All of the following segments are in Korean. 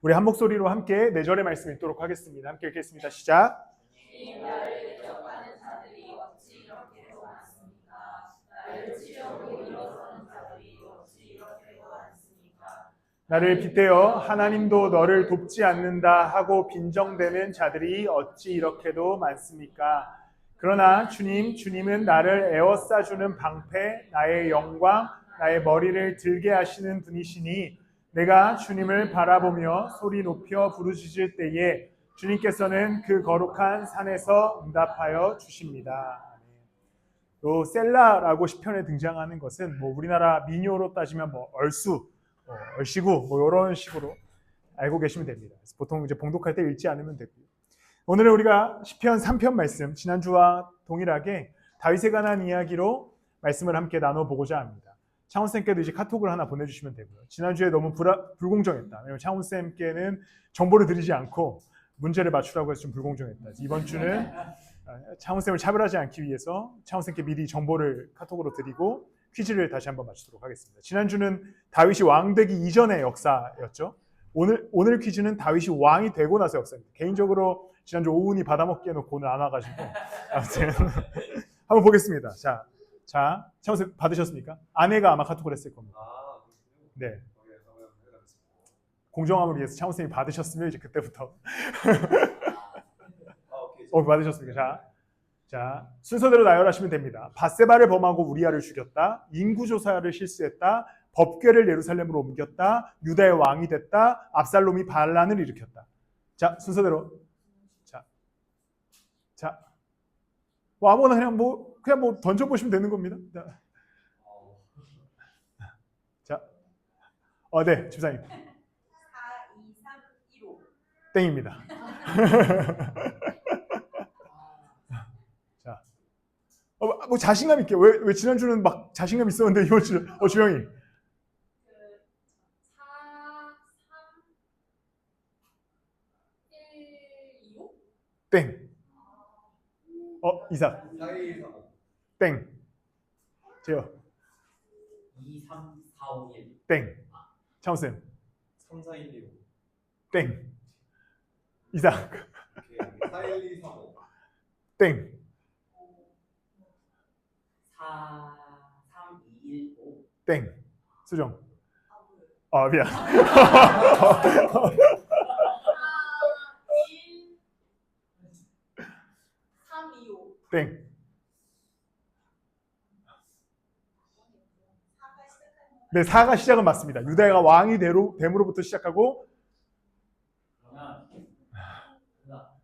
우리 한 목소리로 함께 4절의 말씀 읽도록 하겠습니다. 함께 읽겠습니다. 시작. 나를 빗대어 하나님도 너를 돕지 않는다 하고 빈정대는 자들이 어찌 이렇게도 많습니까? 그러나 주님은 나를 에워싸주는 방패, 나의 영광, 나의 머리를 들게 하시는 분이시니 내가 주님을 바라보며 소리 높여 부르짖을 때에 주님께서는 그 거룩한 산에서 응답하여 주십니다. 요 셀라라고 시편에 등장하는 것은 뭐 우리나라 민요로 따지면 뭐 얼수, 얼씨구 뭐 이런 식으로 알고 계시면 됩니다. 보통 이제 봉독할 때 읽지 않으면 되고요. 오늘은 우리가 시편 3편 말씀, 지난주와 동일하게 다윗에 관한 이야기로 말씀을 함께 나눠보고자 합니다. 창훈쌤께도 이제 카톡을 하나 보내주시면 되고요. 지난주에 너무 불공정했다. 왜냐면 창훈쌤께는 정보를 드리지 않고 문제를 맞추라고 해서 좀 불공정했다. 이번 주는 창훈쌤을 차별하지 않기 위해서 창훈쌤께 미리 정보를 카톡으로 드리고 퀴즈를 다시 한번 맞추도록 하겠습니다. 지난주는 다윗이 왕 되기 이전의 역사였죠. 오늘 퀴즈는 다윗이 왕이 되고 나서 역사입니다. 개인적으로 지난주 오은이 받아먹기 해놓고 오늘 안 와가지고 아무튼 한번 보겠습니다. 자, 창훈쌤 받으셨습니까? 아내가 아마 카톡을 했을 겁니다. 네. 공정함을 위해서 창훈쌤이 받으셨으면 이제 그때부터 받으셨습니까? 자, 순서대로 나열하시면 됩니다. 밧세바를 범하고 우리아를 죽였다. 인구조사를 실수했다. 법궤를 예루살렘으로 옮겼다. 유다의 왕이 됐다. 압살롬이 반란을 일으켰다. 자, 순서대로. 자, 뭐 아무거나 그냥 뭐 던져보시면 되는 겁니다. 자, 네, 집사님. 4, 2, 3, 1, 5. 땡입니다. 자, 뭐 자신감 있게 왜 지난주는 막 자신감 있었는데 이번 주 주영이. 4, 3, 1, 2, 5. 땡. 이삭. 4, 1, 3, 5. 땡. 제요. 2, 3, 4, 5, 1. 땡. 차우쌤. 3, 4, 1, 2, 5. 땡. 이삭. 4, 1, 2, 3, 5. 땡. 4, 3, 2, 1, 5. 땡. 수정. 미안. 3, 2, 5. 땡. 4가 시작하는 네, 4가 시작은 맞습니다. 유다가 왕이 됨으로부터 시작하고.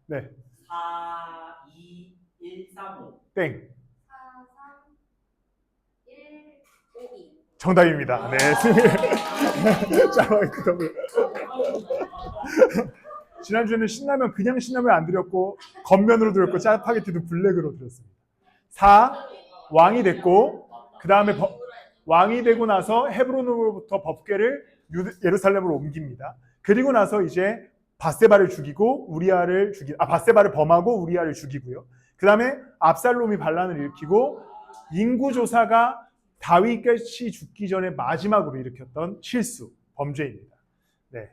네. 4, 2, 1, 3, 5. 땡. 4, 3, 1, 5, 2. 정답입니다. 네. 지난주에는 신라면 그냥 신라면 안 드렸고 겉면으로 드렸고 짜파게티도 블랙으로 드렸습니다. 4 왕이 됐고 그 다음에 왕이 되고 나서 헤브론으로부터 법궤를 예루살렘으로 옮깁니다. 그리고 나서 이제 밧세바를 죽이고 밧세바를 범하고 우리아를 죽이고요. 그 다음에 압살롬이 반란을 일으키고 인구조사가 다윗이 죽기 전에 마지막으로 일으켰던 실수, 범죄입니다. 네.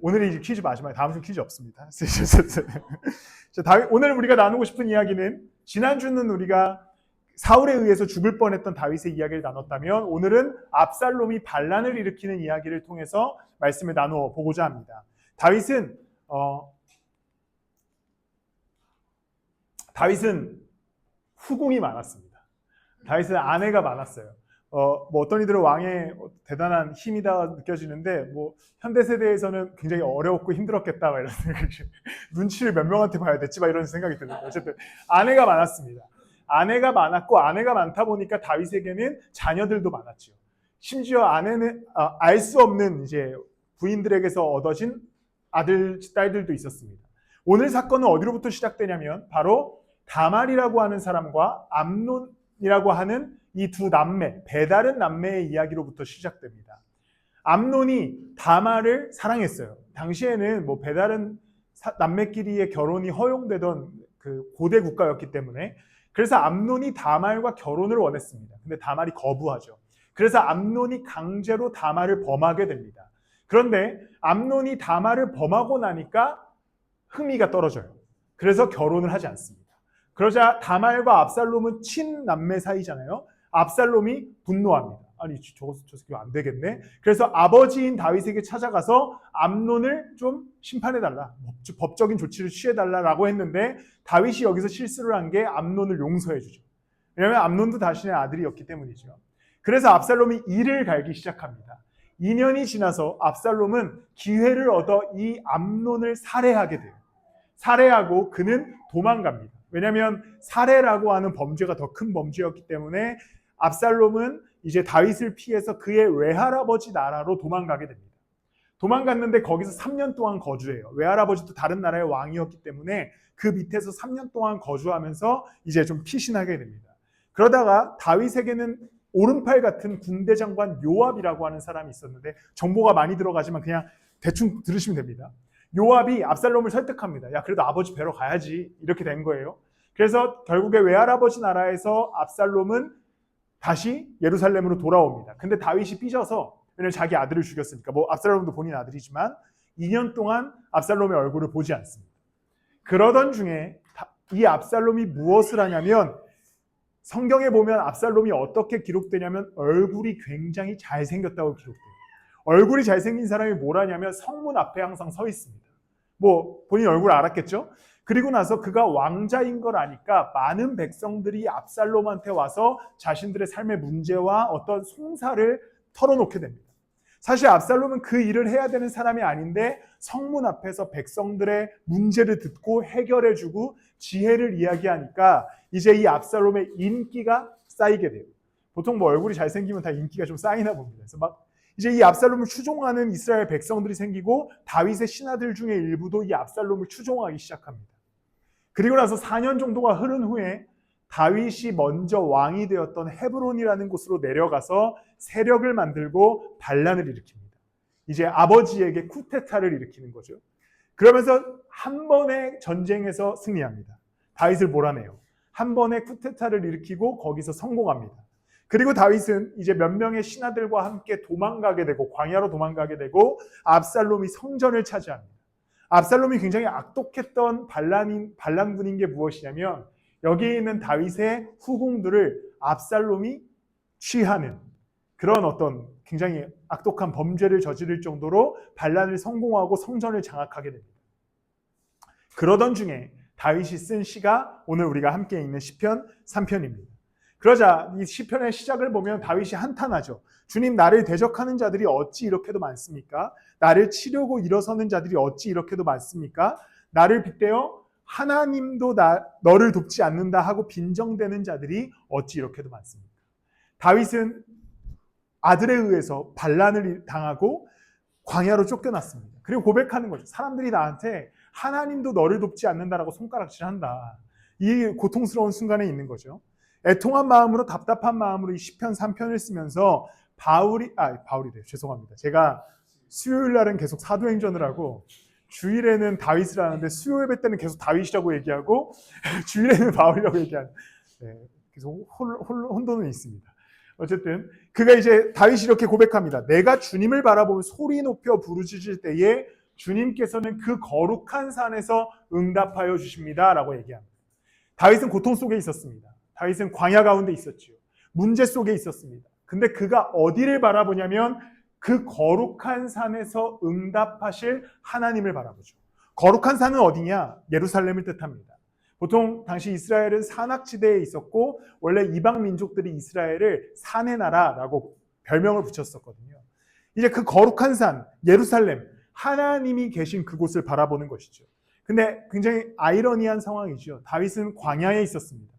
오늘이 이제 퀴즈 마지막에 다음 주 퀴즈 없습니다. 오늘 우리가 나누고 싶은 이야기는 지난주는 우리가 사울에 의해서 죽을 뻔했던 다윗의 이야기를 나눴다면 오늘은 압살롬이 반란을 일으키는 이야기를 통해서 말씀을 나누어 보고자 합니다. 다윗은 후궁이 많았습니다. 다윗은 아내가 많았어요. 뭐 어떤 이들은 왕의 대단한 힘이다 느껴지는데 뭐 현대 세대에서는 굉장히 어려웠고 힘들었겠다 막 이런 생각이 눈치를 몇 명한테 봐야 됐지 막 이런 생각이 드는데 어쨌든 아내가 많았습니다. 아내가 많았고 아내가 많다 보니까 다윗에게는 자녀들도 많았죠. 심지어 아내는 알 수 없는 이제 부인들에게서 얻어진 아들 딸들도 있었습니다. 오늘 사건은 어디로부터 시작되냐면 바로 다말이라고 하는 사람과 암논이라고 하는 이 두 남매, 배다른 남매의 이야기로부터 시작됩니다. 암논이 다말을 사랑했어요. 당시에는 뭐 배다른 남매끼리의 결혼이 허용되던 그 고대 국가였기 때문에 그래서 암논이 다말과 결혼을 원했습니다. 근데 다말이 거부하죠. 그래서 암논이 강제로 다말을 범하게 됩니다. 그런데 암논이 다말을 범하고 나니까 흥미가 떨어져요. 그래서 결혼을 하지 않습니다. 그러자 다말과 압살롬은 친남매 사이잖아요. 압살롬이 분노합니다. 아니 저 새끼 안 되겠네. 그래서 아버지인 다윗에게 찾아가서 암논을 좀 심판해달라, 법적인 조치를 취해달라라고 했는데 다윗이 여기서 실수를 한 게 암논을 용서해주죠. 왜냐하면 암논도 자신의 아들이었기 때문이죠. 그래서 압살롬이 이를 갈기 시작합니다. 2년이 지나서 압살롬은 기회를 얻어 이 암논을 살해하게 돼요. 살해하고 그는 도망갑니다. 왜냐하면 살해라고 하는 범죄가 더 큰 범죄였기 때문에 압살롬은 이제 다윗을 피해서 그의 외할아버지 나라로 도망가게 됩니다. 도망갔는데 거기서 3년 동안 거주해요. 외할아버지도 다른 나라의 왕이었기 때문에 그 밑에서 3년 동안 거주하면서 이제 좀 피신하게 됩니다. 그러다가 다윗에게는 오른팔 같은 군대 장관 요압이라고 하는 사람이 있었는데 정보가 많이 들어가지만 그냥 대충 들으시면 됩니다. 요압이 압살롬을 설득합니다. 야, 그래도 아버지 뵈러 가야지. 이렇게 된 거예요. 그래서 결국에 외할아버지 나라에서 압살롬은 다시 예루살렘으로 돌아옵니다. 근데 다윗이 삐져서, 왜냐면 자기 아들을 죽였으니까, 뭐 압살롬도 본인 아들이지만 2년 동안 압살롬의 얼굴을 보지 않습니다. 그러던 중에 이 압살롬이 무엇을 하냐면, 성경에 보면 압살롬이 어떻게 기록되냐면 얼굴이 굉장히 잘생겼다고 기록돼요. 얼굴이 잘생긴 사람이 뭘 하냐면 성문 앞에 항상 서 있습니다. 뭐 본인 얼굴 알았겠죠? 그리고 나서 그가 왕자인 걸 아니까 많은 백성들이 압살롬한테 와서 자신들의 삶의 문제와 어떤 송사를 털어놓게 됩니다. 사실 압살롬은 그 일을 해야 되는 사람이 아닌데 성문 앞에서 백성들의 문제를 듣고 해결해주고 지혜를 이야기하니까 이제 이 압살롬의 인기가 쌓이게 돼요. 보통 뭐 얼굴이 잘생기면 다 인기가 좀 쌓이나 봅니다. 그래서 막 이제 이 압살롬을 추종하는 이스라엘 백성들이 생기고 다윗의 신하들 중에 일부도 이 압살롬을 추종하기 시작합니다. 그리고 나서 4년 정도가 흐른 후에 다윗이 먼저 왕이 되었던 헤브론이라는 곳으로 내려가서 세력을 만들고 반란을 일으킵니다. 이제 아버지에게 쿠데타를 일으키는 거죠. 그러면서 한 번의 전쟁에서 승리합니다. 다윗을 몰아내요. 한 번의 쿠데타를 일으키고 거기서 성공합니다. 그리고 다윗은 이제 몇 명의 신하들과 함께 도망가게 되고 광야로 도망가게 되고 압살롬이 성전을 차지합니다. 압살롬이 굉장히 악독했던 반란군인 게 무엇이냐면 여기에 있는 다윗의 후궁들을 압살롬이 취하는 그런 어떤 굉장히 악독한 범죄를 저지를 정도로 반란을 성공하고 성전을 장악하게 됩니다. 그러던 중에 다윗이 쓴 시가 오늘 우리가 함께 읽는 시편 3편입니다. 그러자 이 시편의 시작을 보면 다윗이 한탄하죠. 주님, 나를 대적하는 자들이 어찌 이렇게도 많습니까? 나를 치려고 일어서는 자들이 어찌 이렇게도 많습니까? 나를 빗대어 하나님도 너를 돕지 않는다 하고 빈정대는 자들이 어찌 이렇게도 많습니까? 다윗은 아들에 의해서 반란을 당하고 광야로 쫓겨났습니다. 그리고 고백하는 거죠. 사람들이 나한테 하나님도 너를 돕지 않는다라고 손가락질한다. 이 고통스러운 순간에 있는 거죠. 애통한 마음으로 답답한 마음으로 이 시편 3편을 쓰면서 바울이래요. 죄송합니다. 제가 수요일 날은 계속 사도행전을 하고 주일에는 다윗을 하는데 수요 예배 때는 계속 다윗이라고 얘기하고 주일에는 바울이라고 얘기하는 계속 혼돈은 있습니다. 어쨌든 그가 이제 다윗이 이렇게 고백합니다. 내가 주님을 바라보며 소리 높여 부르짖을 때에 주님께서는 그 거룩한 산에서 응답하여 주십니다 라고 얘기합니다. 다윗은 고통 속에 있었습니다. 다윗은 광야 가운데 있었지요. 문제 속에 있었습니다. 근데 그가 어디를 바라보냐면 그 거룩한 산에서 응답하실 하나님을 바라보죠. 거룩한 산은 어디냐? 예루살렘을 뜻합니다. 보통 당시 이스라엘은 산악지대에 있었고 원래 이방 민족들이 이스라엘을 산의 나라라고 별명을 붙였었거든요. 이제 그 거룩한 산, 예루살렘, 하나님이 계신 그곳을 바라보는 것이죠. 근데 굉장히 아이러니한 상황이죠. 다윗은 광야에 있었습니다.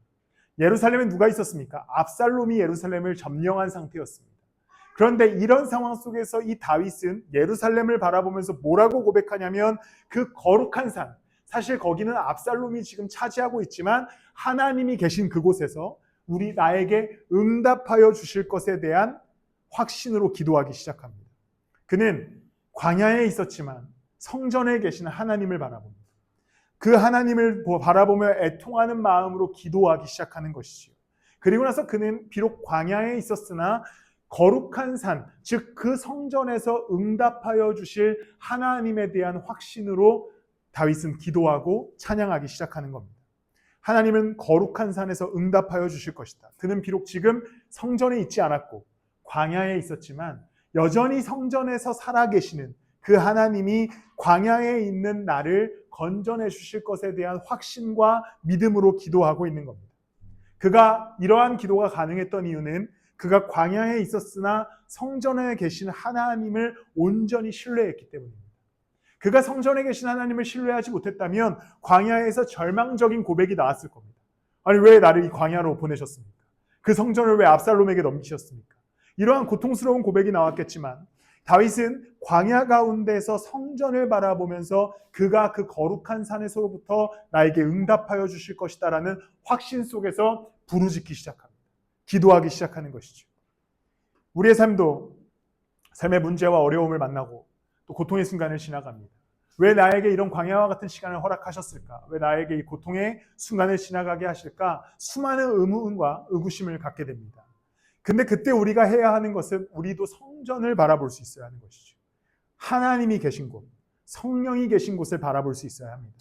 예루살렘에 누가 있었습니까? 압살롬이 예루살렘을 점령한 상태였습니다. 그런데 이런 상황 속에서 이 다윗은 예루살렘을 바라보면서 뭐라고 고백하냐면 그 거룩한 산, 사실 거기는 압살롬이 지금 차지하고 있지만 하나님이 계신 그곳에서 나에게 응답하여 주실 것에 대한 확신으로 기도하기 시작합니다. 그는 광야에 있었지만 성전에 계시는 하나님을 바라봅니다. 그 하나님을 바라보며 애통하는 마음으로 기도하기 시작하는 것이지요. 그리고 나서 그는 비록 광야에 있었으나 거룩한 산, 즉 그 성전에서 응답하여 주실 하나님에 대한 확신으로 다윗은 기도하고 찬양하기 시작하는 겁니다. 하나님은 거룩한 산에서 응답하여 주실 것이다. 그는 비록 지금 성전에 있지 않았고 광야에 있었지만 여전히 성전에서 살아계시는 그 하나님이 광야에 있는 나를 건져내 주실 것에 대한 확신과 믿음으로 기도하고 있는 겁니다. 그가 이러한 기도가 가능했던 이유는 그가 광야에 있었으나 성전에 계신 하나님을 온전히 신뢰했기 때문입니다. 그가 성전에 계신 하나님을 신뢰하지 못했다면 광야에서 절망적인 고백이 나왔을 겁니다. 아니, 왜 나를 이 광야로 보내셨습니까? 그 성전을 왜 압살롬에게 넘기셨습니까? 이러한 고통스러운 고백이 나왔겠지만 다윗은 광야 가운데서 성전을 바라보면서 그가 그 거룩한 산에서부터 나에게 응답하여 주실 것이다라는 확신 속에서 부르짖기 시작합니다. 기도하기 시작하는 것이죠. 우리의 삶도 삶의 문제와 어려움을 만나고 또 고통의 순간을 지나갑니다. 왜 나에게 이런 광야와 같은 시간을 허락하셨을까? 왜 나에게 이 고통의 순간을 지나가게 하실까? 수많은 의문과 의구심을 갖게 됩니다. 근데 그때 우리가 해야 하는 것은 우리도 성전을 바라볼 수 있어야 하는 것이죠. 하나님이 계신 곳, 성령이 계신 곳을 바라볼 수 있어야 합니다.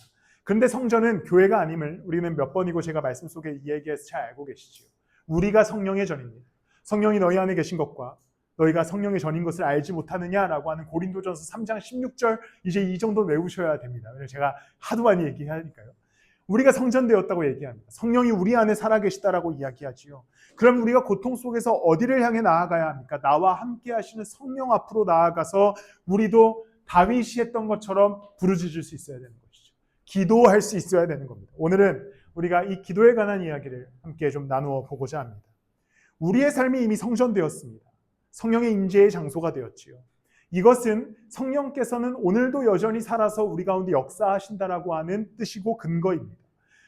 그런데 성전은 교회가 아님을 우리는 몇 번이고 제가 말씀 속에 이 얘기해서 잘 알고 계시죠. 우리가 성령의 전입니다. 성령이 너희 안에 계신 것과 너희가 성령의 전인 것을 알지 못하느냐라고 하는 고린도전서 3장 16절 이제 이 정도 외우셔야 됩니다. 왜냐하면 제가 하도 많이 얘기하니까요. 우리가 성전되었다고 얘기합니다. 성령이 우리 안에 살아계시다라고 이야기하지요. 그럼 우리가 고통 속에서 어디를 향해 나아가야 합니까? 나와 함께 하시는 성령 앞으로 나아가서 우리도 다윗이 했던 것처럼 부르짖을 수 있어야 되는 것이죠. 기도할 수 있어야 되는 겁니다. 오늘은 우리가 이 기도에 관한 이야기를 함께 좀 나누어 보고자 합니다. 우리의 삶이 이미 성전되었습니다. 성령의 임재의 장소가 되었지요. 이것은 성령께서는 오늘도 여전히 살아서 우리 가운데 역사하신다라고 하는 뜻이고 근거입니다.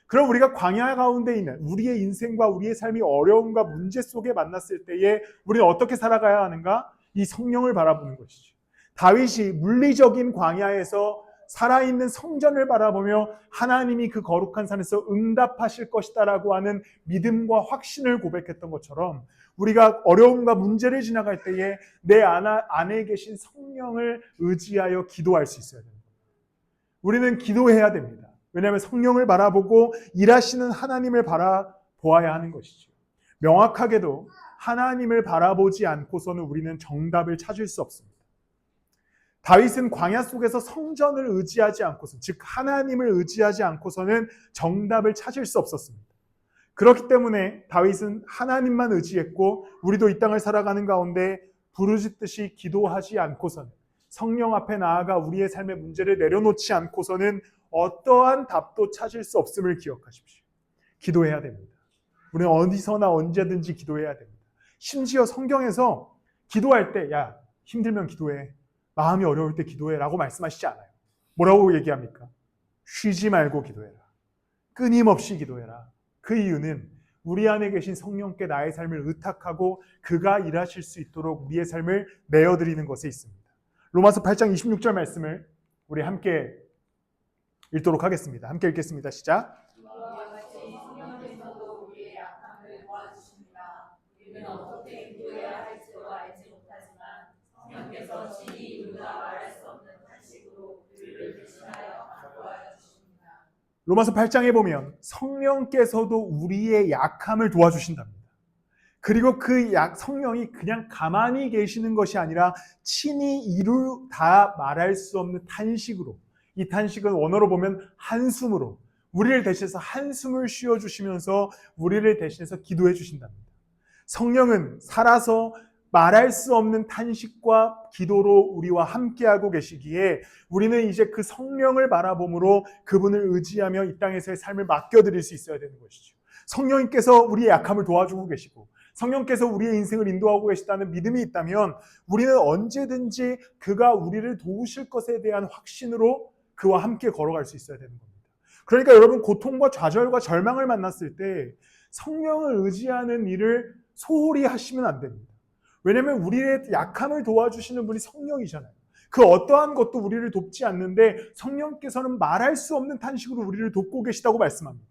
그럼 우리가 광야 가운데 있는 우리의 인생과 우리의 삶이 어려움과 문제 속에 만났을 때에 우리는 어떻게 살아가야 하는가? 이 성령을 바라보는 것이죠. 다윗이 물리적인 광야에서 살아있는 성전을 바라보며 하나님이 그 거룩한 산에서 응답하실 것이다라고 하는 믿음과 확신을 고백했던 것처럼 우리가 어려움과 문제를 지나갈 때에 내 안에 계신 성령을 의지하여 기도할 수 있어야 됩니다. 우리는 기도해야 됩니다. 왜냐하면 성령을 바라보고 일하시는 하나님을 바라보아야 하는 것이죠. 명확하게도 하나님을 바라보지 않고서는 우리는 정답을 찾을 수 없습니다. 다윗은 광야 속에서 성전을 의지하지 않고서, 즉 하나님을 의지하지 않고서는 정답을 찾을 수 없었습니다. 그렇기 때문에 다윗은 하나님만 의지했고 우리도 이 땅을 살아가는 가운데 부르짖듯이 기도하지 않고서는, 성령 앞에 나아가 우리의 삶의 문제를 내려놓지 않고서는 어떠한 답도 찾을 수 없음을 기억하십시오. 기도해야 됩니다. 우리는 어디서나 언제든지 기도해야 됩니다. 심지어 성경에서 기도할 때 야, 힘들면 기도해, 마음이 어려울 때 기도해라고 말씀하시지 않아요. 뭐라고 얘기합니까? 쉬지 말고 기도해라. 끊임없이 기도해라. 그 이유는 우리 안에 계신 성령께 나의 삶을 의탁하고 그가 일하실 수 있도록 우리의 삶을 내어드리는 것에 있습니다. 로마서 8장 26절 말씀을 우리 함께 읽도록 하겠습니다. 함께 읽겠습니다. 시작. 성령께서도 우리의 약함을 도와주십니다. 우리는 어떻게 기도해야 할지도 알지 못하지만 성령께서 친히 우리가 말할 수 없는 탄식으로 우리를 대신하여 도와주십니다. 로마서 8장에 보면 성령께서도 우리의 약함을 도와주신답니다. 그리고 그 성령이 그냥 가만히 계시는 것이 아니라 친히 이루다 말할 수 없는 탄식으로, 이 탄식은 원어로 보면 한숨으로 우리를 대신해서 한숨을 쉬어주시면서 우리를 대신해서 기도해 주신답니다. 성령은 살아서 말할 수 없는 탄식과 기도로 우리와 함께하고 계시기에 우리는 이제 그 성령을 바라봄으로 그분을 의지하며 이 땅에서의 삶을 맡겨드릴 수 있어야 되는 것이죠. 성령님께서 우리의 약함을 도와주고 계시고 성령께서 우리의 인생을 인도하고 계시다는 믿음이 있다면 우리는 언제든지 그가 우리를 도우실 것에 대한 확신으로 그와 함께 걸어갈 수 있어야 되는 겁니다. 그러니까 여러분, 고통과 좌절과 절망을 만났을 때 성령을 의지하는 일을 소홀히 하시면 안 됩니다. 왜냐하면 우리의 약함을 도와주시는 분이 성령이잖아요. 그 어떠한 것도 우리를 돕지 않는데 성령께서는 말할 수 없는 탄식으로 우리를 돕고 계시다고 말씀합니다.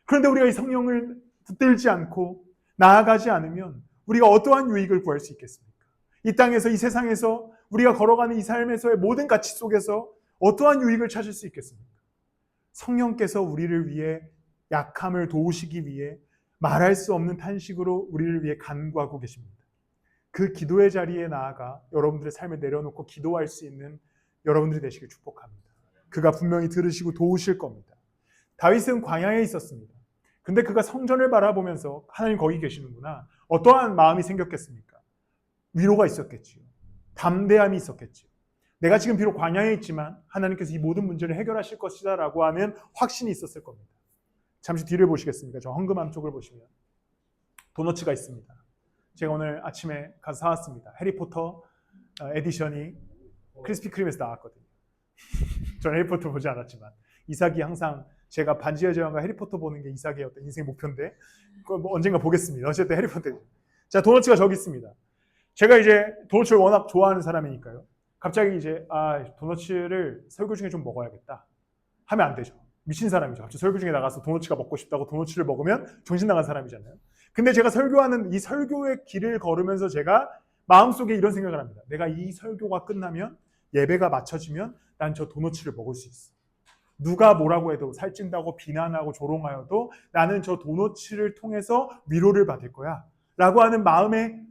그런데 우리가 이 성령을 붙들지 않고 나아가지 않으면 우리가 어떠한 유익을 구할 수 있겠습니까? 이 땅에서, 이 세상에서, 우리가 걸어가는 이 삶에서의 모든 가치 속에서 어떠한 유익을 찾을 수 있겠습니까? 성령께서 우리를 위해 약함을 도우시기 위해 말할 수 없는 탄식으로 우리를 위해 간구하고 계십니다. 그 기도의 자리에 나아가 여러분들의 삶을 내려놓고 기도할 수 있는 여러분들이 되시길 축복합니다. 그가 분명히 들으시고 도우실 겁니다. 다윗은 광야에 있었습니다. 근데 그가 성전을 바라보면서 하나님 거기 계시는구나. 어떠한 마음이 생겼겠습니까? 위로가 있었겠지요. 담대함이 있었겠지요. 내가 지금 비록 광야에 있지만 하나님께서 이 모든 문제를 해결하실 것이다 라고 하는 확신이 있었을 겁니다. 잠시 뒤를 보시겠습니까? 저 헌금함 쪽을 보시면 도너츠가 있습니다. 제가 오늘 아침에 가서 사왔습니다. 해리포터 에디션이 크리스피 크림에서 나왔거든요. 저는 해리포터 보지 않았지만 이삭이 항상 제가 반지의 제왕과 해리포터 보는 게 이삭의 어떤 인생의 목표인데 그걸 뭐 언젠가 보겠습니다. 어쨌든 해리포터. 자, 도너츠가 저기 있습니다. 제가 이제 도너츠를 워낙 좋아하는 사람이니까요. 갑자기 이제 도너츠를 설교 중에 좀 먹어야겠다 하면 안 되죠. 미친 사람이죠. 갑자기 설교 중에 나가서 도너츠가 먹고 싶다고 도너츠를 먹으면 정신 나간 사람이잖아요. 근데 제가 설교하는 이 설교의 길을 걸으면서 제가 마음속에 이런 생각을 합니다. 내가 이 설교가 끝나면 예배가 마쳐지면 난 저 도너츠를 먹을 수 있어. 누가 뭐라고 해도 살찐다고 비난하고 조롱하여도 나는 저 도너츠를 통해서 위로를 받을 거야 라고 하는 마음의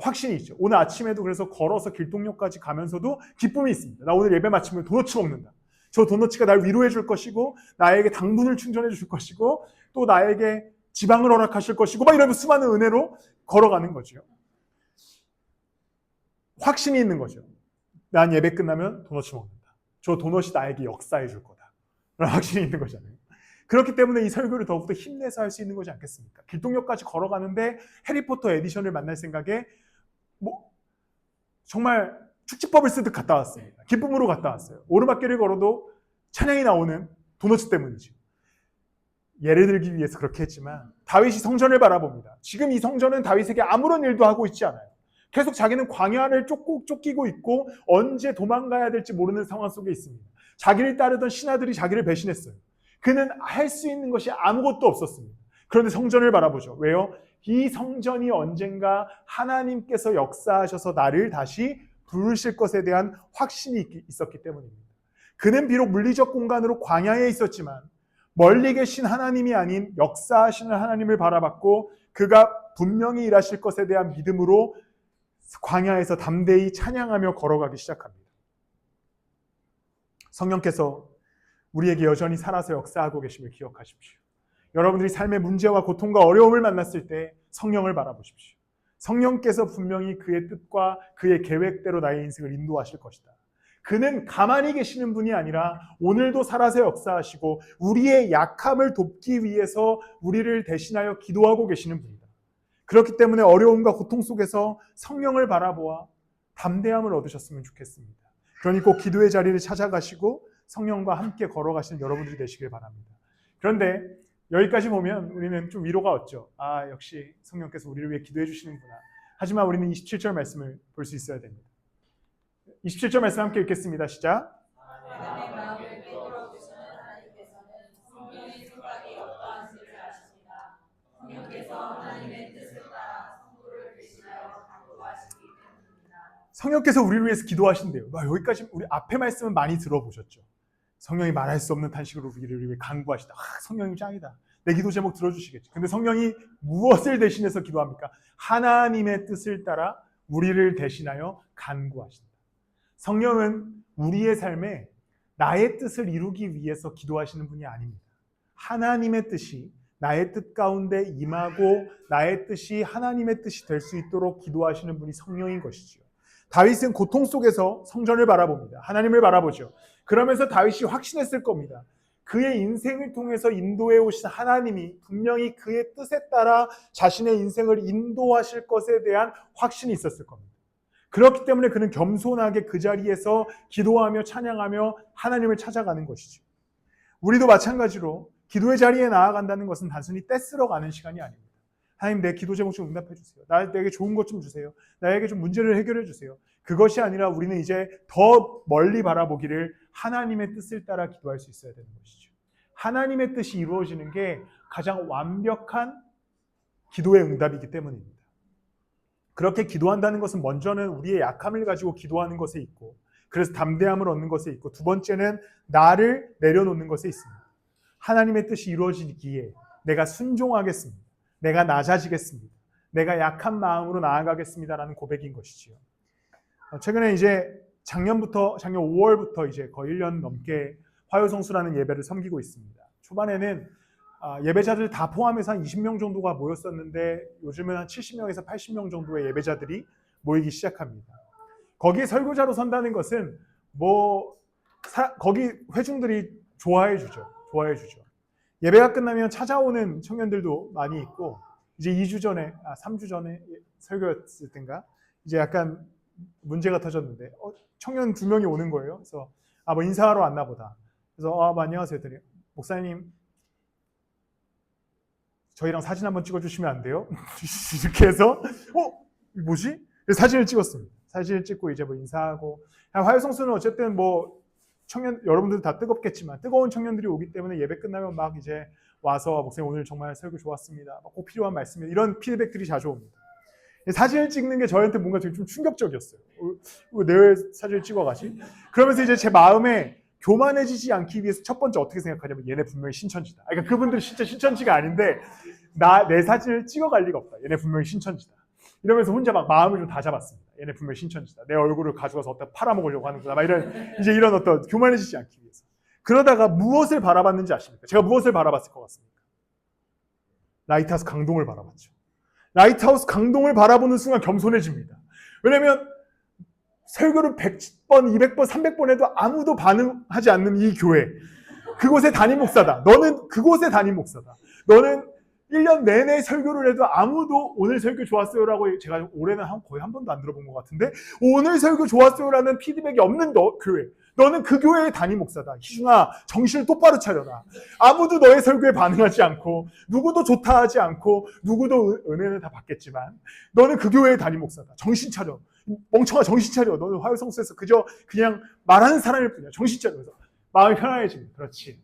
확신이 있죠. 오늘 아침에도 그래서 걸어서 길동역까지 가면서도 기쁨이 있습니다. 나 오늘 예배 마치면 도너츠 먹는다. 저 도너츠가 날 위로해 줄 것이고 나에게 당분을 충전해 줄 것이고 또 나에게 지방을 허락하실 것이고 막 이러면서 수많은 은혜로 걸어가는 거죠. 확신이 있는 거죠. 난 예배 끝나면 도너츠 먹는다. 저 도넛이 나에게 역사해 줄 거다. 라는 확신이 있는 거잖아요. 그렇기 때문에 이 설교를 더욱더 힘내서 할 수 있는 거지 않겠습니까? 길동역까지 걸어가는데 해리포터 에디션을 만날 생각에 정말 축지법을 쓰듯 갔다 왔습니다. 기쁨으로 갔다 왔어요. 오르막길을 걸어도 찬양이 나오는 도넛 때문이죠. 예를 들기 위해서 그렇게 했지만 다윗이 성전을 바라봅니다. 지금 이 성전은 다윗에게 아무런 일도 하고 있지 않아요. 계속 자기는 광야를 쫓기고 있고 언제 도망가야 될지 모르는 상황 속에 있습니다. 자기를 따르던 신하들이 자기를 배신했어요. 그는 할 수 있는 것이 아무것도 없었습니다. 그런데 성전을 바라보죠. 왜요? 이 성전이 언젠가 하나님께서 역사하셔서 나를 다시 부르실 것에 대한 확신이 있었기 때문입니다. 그는 비록 물리적 공간으로 광야에 있었지만 멀리 계신 하나님이 아닌 역사하시는 하나님을 바라봤고 그가 분명히 일하실 것에 대한 믿음으로 광야에서 담대히 찬양하며 걸어가기 시작합니다. 성령께서 우리에게 여전히 살아서 역사하고 계심을 기억하십시오. 여러분들이 삶의 문제와 고통과 어려움을 만났을 때 성령을 바라보십시오. 성령께서 분명히 그의 뜻과 그의 계획대로 나의 인생을 인도하실 것이다. 그는 가만히 계시는 분이 아니라 오늘도 살아서 역사하시고 우리의 약함을 돕기 위해서 우리를 대신하여 기도하고 계시는 분이다. 그렇기 때문에 어려움과 고통 속에서 성령을 바라보아 담대함을 얻으셨으면 좋겠습니다. 그러니 꼭 기도의 자리를 찾아가시고 성령과 함께 걸어가시는 여러분들이 되시길 바랍니다. 그런데 여기까지 보면 우리는 좀 위로가 얻죠. 역시 성령께서 우리를 위해 기도해 주시는구나. 하지만 우리는 27절 말씀을 볼 수 있어야 됩니다. 27절 말씀 함께 읽겠습니다. 시작. 사람의 마음을 꿰뚫어 주시는 하나님께서는 성령의 생각이 어떠한지를 아십니다. 성령께서 하나님의 뜻을 따라 성도를 대신하여 간구하시기 때문입니다. 성령께서 우리를 위해서 기도하신대요. 여기까지 우리 앞에 말씀은 많이 들어보셨죠. 성령이 말할 수 없는 탄식으로 우리를 위해 간구하시다. 성령님 짱이다. 내 기도 제목 들어주시겠죠. 근데 성령이 무엇을 대신해서 기도합니까? 하나님의 뜻을 따라 우리를 대신하여 간구하신다. 성령은 우리의 삶에 나의 뜻을 이루기 위해서 기도하시는 분이 아닙니다. 하나님의 뜻이 나의 뜻 가운데 임하고 나의 뜻이 하나님의 뜻이 될 수 있도록 기도하시는 분이 성령인 것이죠. 다윗은 고통 속에서 성전을 바라봅니다. 하나님을 바라보죠. 그러면서 다윗이 확신했을 겁니다. 그의 인생을 통해서 인도해 오신 하나님이 분명히 그의 뜻에 따라 자신의 인생을 인도하실 것에 대한 확신이 있었을 겁니다. 그렇기 때문에 그는 겸손하게 그 자리에서 기도하며 찬양하며 하나님을 찾아가는 것이죠. 우리도 마찬가지로 기도의 자리에 나아간다는 것은 단순히 떼쓰러 가는 시간이 아닙니다. 하나님, 내 기도 제목 좀 응답해 주세요. 나에게 좋은 것 좀 주세요. 나에게 좀 문제를 해결해 주세요. 그것이 아니라 우리는 이제 더 멀리 바라보기를 하나님의 뜻을 따라 기도할 수 있어야 되는 것이죠. 하나님의 뜻이 이루어지는 게 가장 완벽한 기도의 응답이기 때문입니다. 그렇게 기도한다는 것은 먼저는 우리의 약함을 가지고 기도하는 것에 있고, 그래서 담대함을 얻는 것에 있고, 두 번째는 나를 내려놓는 것에 있습니다. 하나님의 뜻이 이루어지기에 내가 순종하겠습니다. 내가 낮아지겠습니다. 내가 약한 마음으로 나아가겠습니다라는 고백인 것이지요. 최근에 이제 작년 5월부터 이제 거의 1년 넘게 화요성수라는 예배를 섬기고 있습니다. 초반에는 예배자들 다 포함해서 한 20명 정도가 모였었는데 요즘은 한 70명에서 80명 정도의 예배자들이 모이기 시작합니다. 거기에 설교자로 선다는 것은 거기 회중들이 좋아해 주죠. 예배가 끝나면 찾아오는 청년들도 많이 있고, 이제 2주 전에, 3주 전에 설교였을 땐가 이제 약간 문제가 터졌는데 청년 2명이 오는 거예요. 그래서 뭐 인사하러 왔나 보다. 그래서 뭐 안녕하세요 했더니, 목사님 저희랑 사진 한번 찍어주시면 안 돼요? 이렇게 해서 뭐지? 사진을 찍었습니다. 사진을 찍고 이제 뭐 인사하고, 화요성수는 어쨌든 뭐 여러분들 다 뜨겁겠지만 뜨거운 청년들이 오기 때문에 예배 끝나면 막 이제 와서 목사님 오늘 정말 설교 좋았습니다. 꼭 필요한 말씀이, 이런 피드백들이 자주 옵니다. 사진을 찍는 게 저한테 뭔가 되게 좀 충격적이었어요. 내 사진을 찍어가지? 그러면서 이제 제 마음에 교만해지지 않기 위해서 첫 번째 어떻게 생각하냐면, 얘네 분명히 신천지다. 그러니까 그분들은 진짜 신천지가 아닌데 내 사진을 찍어갈 리가 없다. 얘네 분명히 신천지다. 이러면서 혼자 막 마음을 좀 다잡았습니다. 얘네 분명히 신천지다. 내 얼굴을 가져가서 어디다 팔아먹으려고 하는구나. 막 이런 어떤 교만해지지 않기 위해서. 그러다가 무엇을 바라봤는지 아십니까? 제가 무엇을 바라봤을 것 같습니까? 라이트하우스 강동을 바라봤죠. 라이트하우스 강동을 바라보는 순간 겸손해집니다. 왜냐면 설교를 100번, 200번, 300번 해도 아무도 반응하지 않는 이 교회, 그곳의 담임 목사다. 너는 그곳의 담임 목사다. 너는 1년 내내 설교를 해도 아무도 오늘 설교 좋았어요라고, 제가 올해는 거의 한 번도 안 들어본 것 같은데, 오늘 설교 좋았어요라는 피드백이 없는 교회, 너는 그 교회의 담임 목사다. 희중아, 정신을 똑바로 차려라. 아무도 너의 설교에 반응하지 않고, 누구도 좋다 하지 않고, 누구도 은혜는 다 받겠지만, 너는 그 교회의 담임 목사다. 정신 차려. 멍청아, 정신 차려. 너는 화요성수에서 그냥 말하는 사람일 뿐이야. 정신 차려. 그래서 마음이 편안해집니다. 그렇지.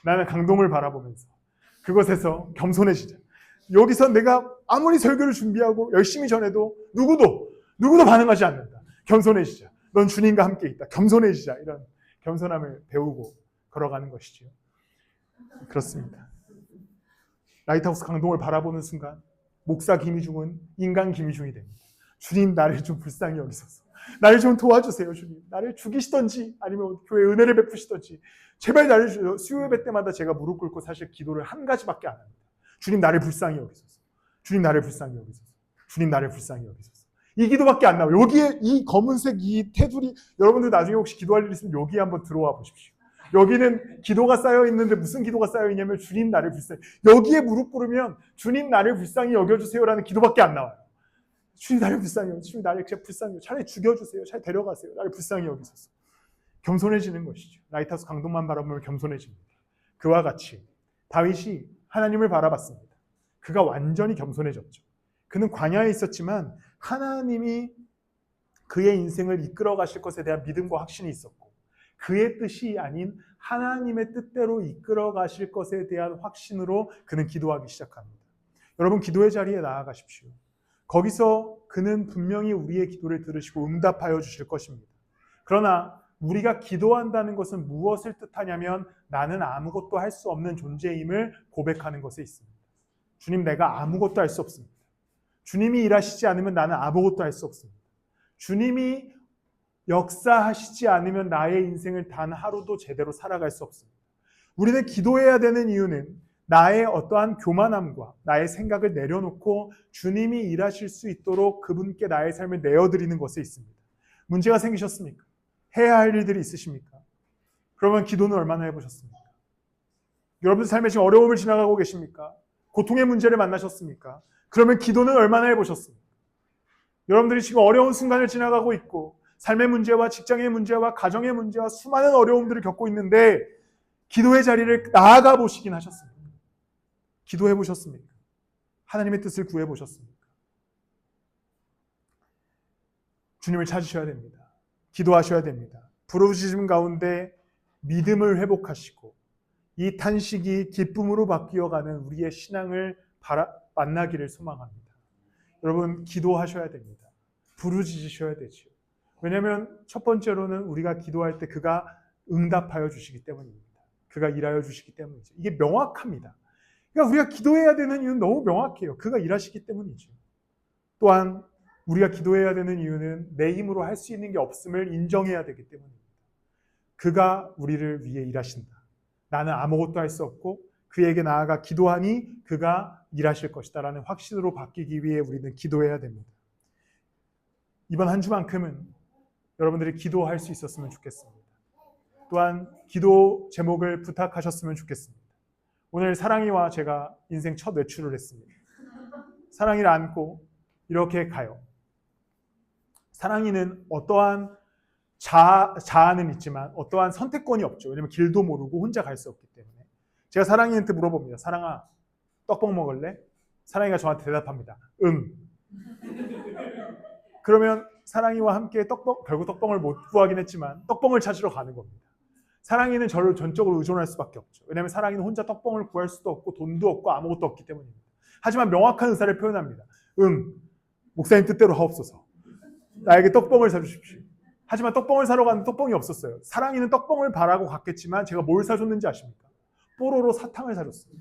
나는 강동을 바라보면서 그곳에서 겸손해지자. 여기서 내가 아무리 설교를 준비하고 열심히 전해도 누구도 반응하지 않는다. 겸손해지자. 넌 주님과 함께 있다. 겸손해지자. 이런 겸손함을 배우고 걸어가는 것이죠. 그렇습니다. 라이트하우스 강동을 바라보는 순간 목사 김희중은 인간 김희중이 됩니다. 주님, 나를 좀 불쌍히 여기소서. 나를 좀 도와주세요, 주님. 나를 죽이시던지 아니면 교회에 은혜를 베푸시던지 제발 나를 주세요. 수요 예배 때마다 제가 무릎 꿇고 사실 기도를 한 가지밖에 안 합니다. 주님, 나를 불쌍히 여기소서. 주님, 나를 불쌍히 여기소서. 주님, 나를 불쌍히 여기소서. 이 기도밖에 안 나와요. 여기에 이 검은색 이 테두리, 여러분들 나중에 혹시 기도할 일 있으면 여기에 한번 들어와 보십시오. 여기는 기도가 쌓여 있는데 무슨 기도가 쌓여 있냐면, 주님, 나를 불쌍히, 여기에 무릎 꿇으면 주님, 나를 불쌍히 여겨주세요라는 기도밖에 안 나와요. 주님, 나를 불쌍히 여기소서. 주님, 나를 그냥 불쌍히 여기소서. 차라리 죽여주세요. 차라리 데려가세요. 나를 불쌍히 여기소서. 겸손해지는 것이죠. 라이트하우스 강동만 바라보면 겸손해집니다. 그와 같이 다윗이 하나님을 바라봤습니다. 그가 완전히 겸손해졌죠. 그는 광야에 있었지만 하나님이 그의 인생을 이끌어 가실 것에 대한 믿음과 확신이 있었고, 그의 뜻이 아닌 하나님의 뜻대로 이끌어 가실 것에 대한 확신으로 그는 기도하기 시작합니다. 여러분, 기도의 자리에 나아가십시오. 거기서 그는 분명히 우리의 기도를 들으시고 응답하여 주실 것입니다. 그러나 우리가 기도한다는 것은 무엇을 뜻하냐면, 나는 아무것도 할 수 없는 존재임을 고백하는 것에 있습니다. 주님, 내가 아무것도 할 수 없습니다. 주님이 일하시지 않으면 나는 아무것도 할 수 없습니다. 주님이 역사하시지 않으면 나의 인생을 단 하루도 제대로 살아갈 수 없습니다. 우리는 기도해야 되는 이유는 나의 어떠한 교만함과 나의 생각을 내려놓고 주님이 일하실 수 있도록 그분께 나의 삶을 내어드리는 것에 있습니다. 문제가 생기셨습니까? 해야 할 일들이 있으십니까? 그러면 기도는 얼마나 해보셨습니까? 여러분 삶에 지금 어려움을 지나가고 계십니까? 고통의 문제를 만나셨습니까? 그러면 기도는 얼마나 해보셨습니까? 여러분들이 지금 어려운 순간을 지나가고 있고, 삶의 문제와 직장의 문제와 가정의 문제와 수많은 어려움들을 겪고 있는데, 기도의 자리를 나아가 보시긴 하셨습니까? 기도해 보셨습니까? 하나님의 뜻을 구해 보셨습니까? 주님을 찾으셔야 됩니다. 기도하셔야 됩니다. 부르짖음 가운데 믿음을 회복하시고 이 탄식이 기쁨으로 바뀌어가는 우리의 신앙을 만나기를 소망합니다. 여러분 기도하셔야 됩니다. 부르짖으셔야 되죠. 왜냐하면 첫 번째로는 우리가 기도할 때 그가 응답하여 주시기 때문입니다. 그가 일하여 주시기 때문이죠. 이게 명확합니다. 그러니까 우리가 기도해야 되는 이유는 너무 명확해요. 그가 일하시기 때문이죠. 또한 우리가 기도해야 되는 이유는 내 힘으로 할 수 있는 게 없음을 인정해야 되기 때문입니다. 그가 우리를 위해 일하신다. 나는 아무것도 할 수 없고 그에게 나아가 기도하니 그가 일하실 것이다 라는 확신으로 바뀌기 위해 우리는 기도해야 됩니다. 이번 한 주만큼은 여러분들이 기도할 수 있었으면 좋겠습니다. 또한 기도 제목을 부탁하셨으면 좋겠습니다. 오늘 사랑이와 제가 인생 첫 외출을 했습니다. 사랑이를 안고 이렇게 가요. 사랑이는 어떠한 자아는 있지만 어떠한 선택권이 없죠. 왜냐하면 길도 모르고 혼자 갈 수 없기 때문에. 제가 사랑이한테 물어봅니다. 사랑아, 떡볶이 먹을래? 사랑이가 저한테 대답합니다. 응. 그러면 사랑이와 함께 결국 떡볶이를 못 구하긴 했지만 떡볶이를 찾으러 가는 겁니다. 사랑이는 저를 전적으로 의존할 수밖에 없죠. 왜냐하면 사랑이는 혼자 떡볶이를 구할 수도 없고 돈도 없고 아무것도 없기 때문입니다. 하지만 명확한 의사를 표현합니다. 목사님 뜻대로 하옵소서. 나에게 떡볶이를 사주십시오. 하지만 떡볶이를 사러 갔는데 떡볶이 없었어요. 사랑이는 떡볶이를 바라고 갔겠지만 제가 뭘 사줬는지 아십니까? 뽀로로 사탕을 사줬어요.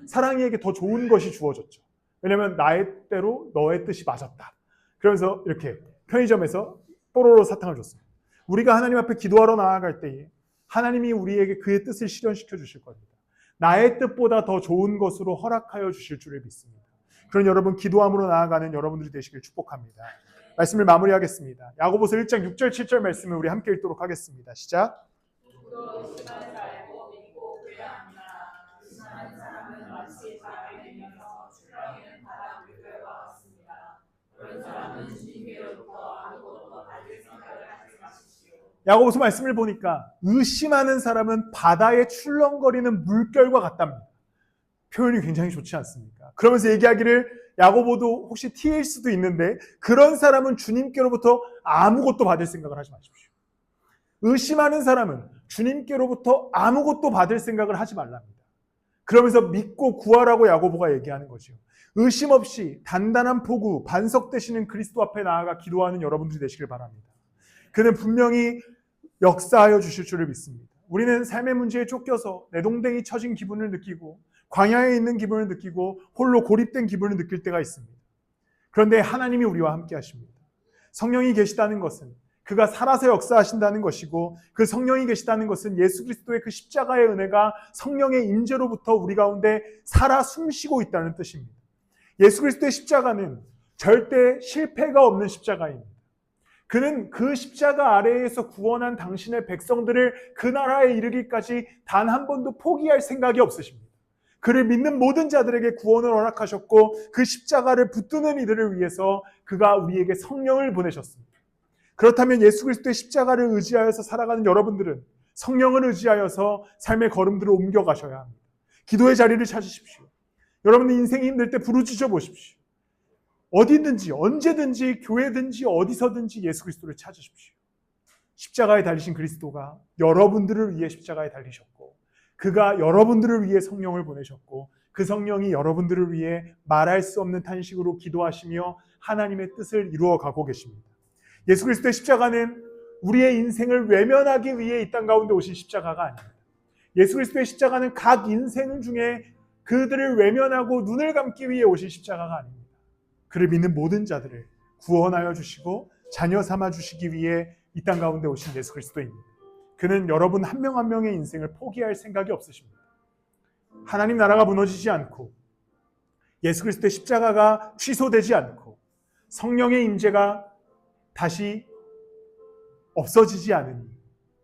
사랑이에게 더 좋은 것이 주어졌죠. 왜냐하면 나의 때로 너의 뜻이 맞았다. 그러면서 이렇게 편의점에서 뽀로로 사탕을 줬어요. 우리가 하나님 앞에 기도하러 나아갈 때에 하나님이 우리에게 그의 뜻을 실현시켜 주실 겁니다. 나의 뜻보다 더 좋은 것으로 허락하여 주실 줄을 믿습니다. 그런 여러분 기도함으로 나아가는 여러분들이 되시길 축복합니다. 말씀을 마무리하겠습니다. 야고보서 1장 6절 7절 말씀을 우리 함께 읽도록 하겠습니다. 시작. 야고보서 말씀을 보니까 의심하는 사람은 바다에 출렁거리는 물결과 같답니다. 표현이 굉장히 좋지 않습니까? 그러면서 얘기하기를 야고보도 혹시 T일 수도 있는데 그런 사람은 주님께로부터 아무것도 받을 생각을 하지 마십시오. 의심하는 사람은 주님께로부터 아무것도 받을 생각을 하지 말랍니다. 그러면서 믿고 구하라고 야고보가 얘기하는 거죠. 의심 없이 단단한 포구, 반석 되시는 그리스도 앞에 나아가 기도하는 여러분들이 되시길 바랍니다. 그는 분명히 역사하여 주실 줄을 믿습니다. 우리는 삶의 문제에 쫓겨서 내동댕이 처진 기분을 느끼고 광야에 있는 기분을 느끼고 홀로 고립된 기분을 느낄 때가 있습니다. 그런데 하나님이 우리와 함께 하십니다. 성령이 계시다는 것은 그가 살아서 역사하신다는 것이고 그 성령이 계시다는 것은 예수 그리스도의 그 십자가의 은혜가 성령의 임재로부터 우리 가운데 살아 숨쉬고 있다는 뜻입니다. 예수 그리스도의 십자가는 절대 실패가 없는 십자가입니다. 그는 그 십자가 아래에서 구원한 당신의 백성들을 그 나라에 이르기까지 단 한 번도 포기할 생각이 없으십니다. 그를 믿는 모든 자들에게 구원을 허락하셨고 그 십자가를 붙드는 이들을 위해서 그가 우리에게 성령을 보내셨습니다. 그렇다면 예수 그리스도의 십자가를 의지하여서 살아가는 여러분들은 성령을 의지하여서 삶의 걸음들을 옮겨가셔야 합니다. 기도의 자리를 찾으십시오. 여러분의 인생이 힘들 때 부르짖어 보십시오. 어디든지 언제든지 교회든지 어디서든지 예수 그리스도를 찾으십시오. 십자가에 달리신 그리스도가 여러분들을 위해 십자가에 달리셨고 그가 여러분들을 위해 성령을 보내셨고 그 성령이 여러분들을 위해 말할 수 없는 탄식으로 기도하시며 하나님의 뜻을 이루어가고 계십니다. 예수 그리스도의 십자가는 우리의 인생을 외면하기 위해 이 땅 가운데 오신 십자가가 아닙니다. 예수 그리스도의 십자가는 각 인생 중에 그들을 외면하고 눈을 감기 위해 오신 십자가가 아닙니다. 그를 믿는 모든 자들을 구원하여 주시고 자녀 삼아 주시기 위해 이 땅 가운데 오신 예수 그리스도입니다. 그는 여러분 한 명 한 명의 인생을 포기할 생각이 없으십니다. 하나님 나라가 무너지지 않고 예수 그리스도의 십자가가 취소되지 않고 성령의 임재가 다시 없어지지 않으니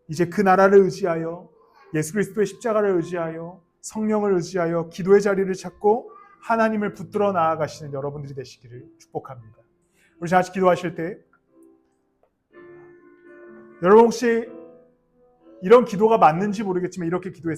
이제 그 나라를 의지하여 예수 그리스도의 십자가를 의지하여 성령을 의지하여 기도의 자리를 찾고 하나님을 붙들어 나아가시는 여러분들이 되시기를 축복합니다. 우리 같이 기도하실 때 여러분 혹시 이런 기도가 맞는지 모르겠지만 이렇게 기도했습니다.